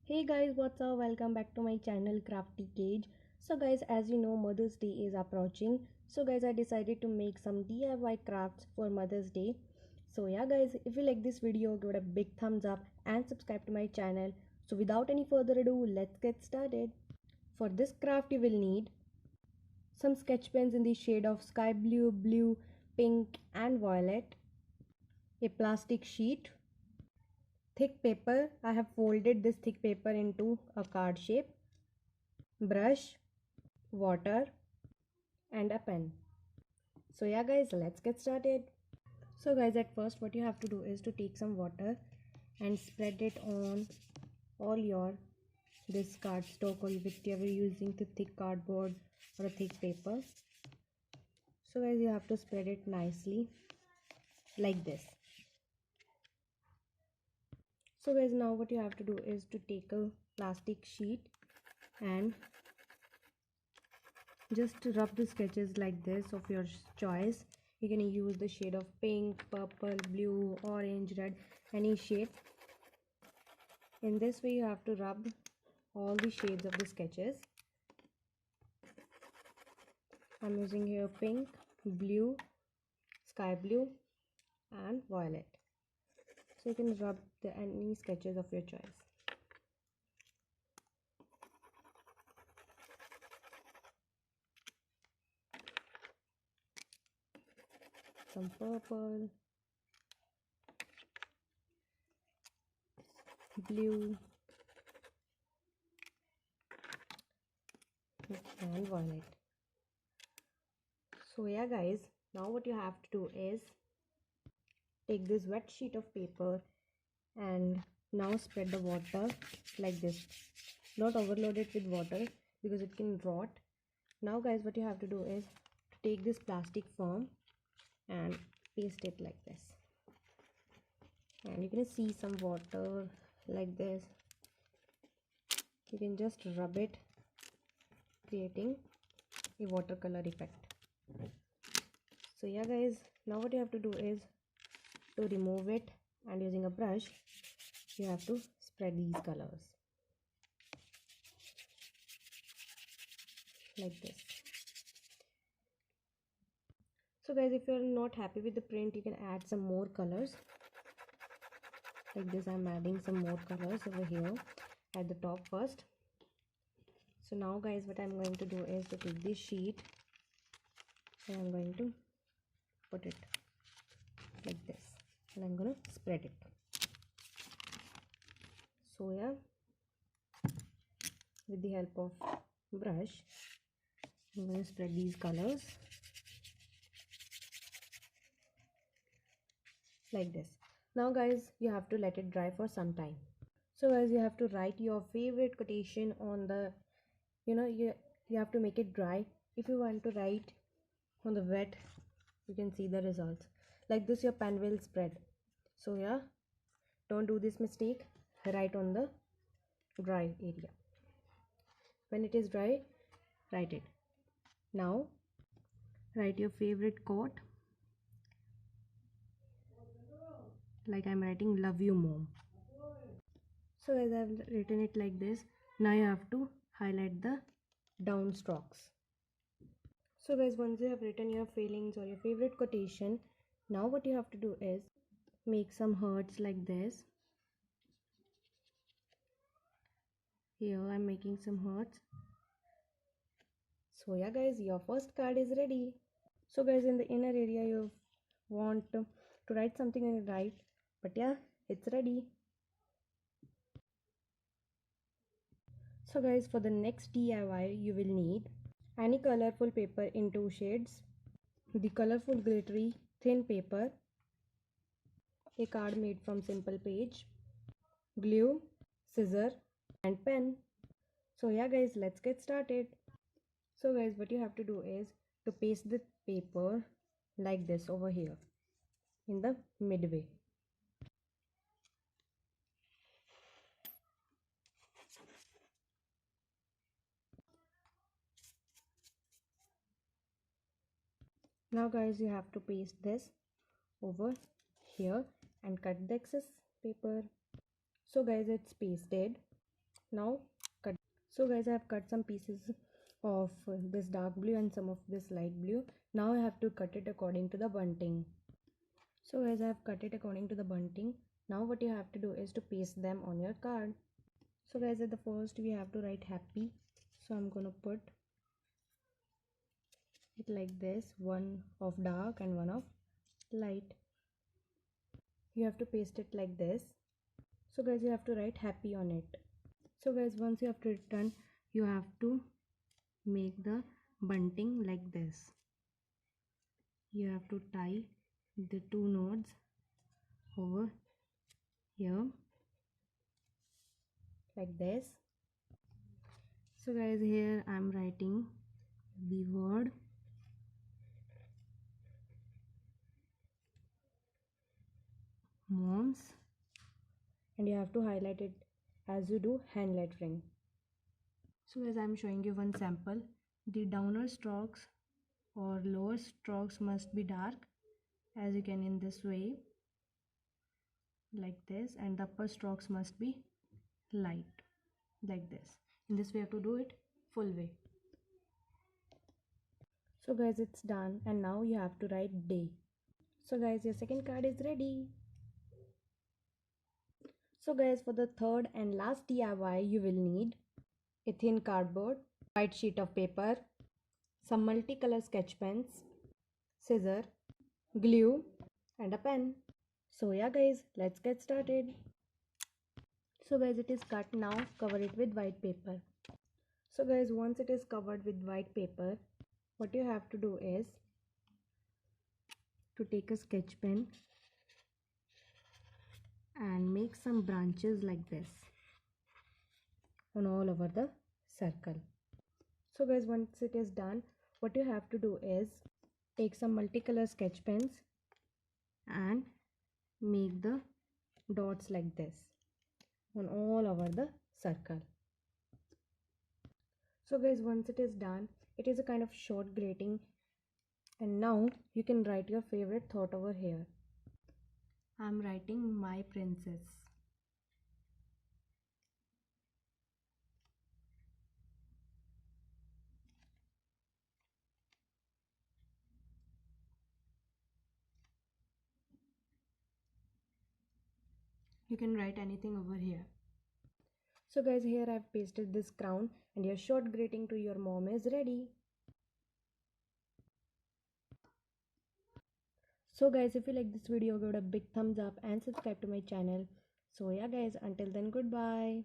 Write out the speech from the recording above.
Hey guys, what's up? Welcome back to my channel Crafty Cage. So guys, as you know, Mother's Day is approaching. So guys, I decided to make some DIY crafts for Mother's Day. So yeah guys, if you like this video, give it a big thumbs up and subscribe to my channel. So without any further ado, let's get started. For this craft you will need some sketch pens in the shade of sky blue, blue, pink and violet, a plastic sheet, thick paper. I have folded this thick paper into a card shape, brush, water and a pen. So yeah guys, let's get started. So guys, at first what you have to do is to take some water and spread it on all your this cardstock, or whichever you're using, the thick cardboard or a thick paper. So guys, you have to spread it nicely like this. So guys, now what you have to do is to take a plastic sheet and just rub the sketches like this of your choice. You can use the shade of pink, purple, blue, orange, red, any shade. In this way you have to rub all the shades of the sketches. I'm using here pink, blue, sky blue and violet. So you can rub any sketches of your choice. Some purple, blue and violet. So yeah guys, now what you have to do is take this wet sheet of paper and now spread the water like this. Not overload it with water because it can rot. Now guys, what you have to do is to take this plastic foam and paste it like this, and you can see some water like this. You can just rub it, creating a watercolor effect. So yeah guys, now what you have to do is to remove it, and using a brush you have to spread these colors like this. So guys, if you're not happy with the print, you can add some more colors like this. I'm adding some more colors over here at the top first. So now guys, what I'm going to do is to take this sheet and I'm going to put it like this, and I'm going to spread it. So yeah, with the help of brush I'm going to spread these colors like this. Now guys, you have to let it dry for some time. So guys, you have to write your favorite quotation on the, you have to make it dry. If you want to write on the wet, you can see the results like this. Your pen will spread. So yeah, don't do this mistake. Write on the dry area. When it is dry, write it. Now write your favorite quote, like I'm writing love you mom. So as I've written it like this, now you have to highlight the down strokes. So guys, once you have written your feelings or your favorite quotation, now what you have to do is make some hearts like this. Here I'm making some hearts. So yeah guys, your first card is ready. So guys, in the inner area you want to write something in the right, but yeah, it's ready. So guys, for the next DIY you will need any colorful paper in 2 shades, the colorful glittery thin paper, a card made from simple page, glue, scissor and pen. So yeah guys, let's get started. So guys, what you have to do is to paste the paper like this over here in the midway. Now guys, you have to paste this over here and cut the excess paper. So guys, it's pasted. Now cut. So guys, I have cut some pieces of this dark blue and some of this light blue. Now I have to cut it according to the bunting. So guys, I have cut it according to the bunting. Now what you have to do is to paste them on your card. So guys, at the first we have to write happy. So I'm gonna put it like this, one of dark and one of light. You have to paste it like this. So guys, you have to write happy on it. So guys, once you have written, you have to make the bunting like this. You have to tie the two nodes over here like this. So guys, here I'm writing the word moms, and you have to highlight it as you do hand lettering. So guys, I'm showing you one sample. The downer strokes or lower strokes must be dark, as you can in this way like this, and the upper strokes must be light like this. In this way you have to do it full way. So guys, it's done, and now you have to write day. So guys, your second card is ready. So guys, for the third and last DIY, you will need a thin cardboard, white sheet of paper, some multicolor sketch pens, scissor, glue, and a pen. So yeah guys, let's get started. So guys, it is cut. Now cover it with white paper. So guys, once it is covered with white paper, what you have to do is to take a sketch pen and make some branches like this on all over the circle. So guys, once it is done, what you have to do is take some multicolor sketch pens and make the dots like this on all over the circle. So guys, once it is done, it is a kind of short grating, and now you can write your favorite thought over here. I'm writing my princess. You can write anything over here. So guys, here I've pasted this crown, and your short greeting to your mom is ready. So guys, if you like this video, give it a big thumbs up and subscribe to my channel. So yeah guys, until then, goodbye.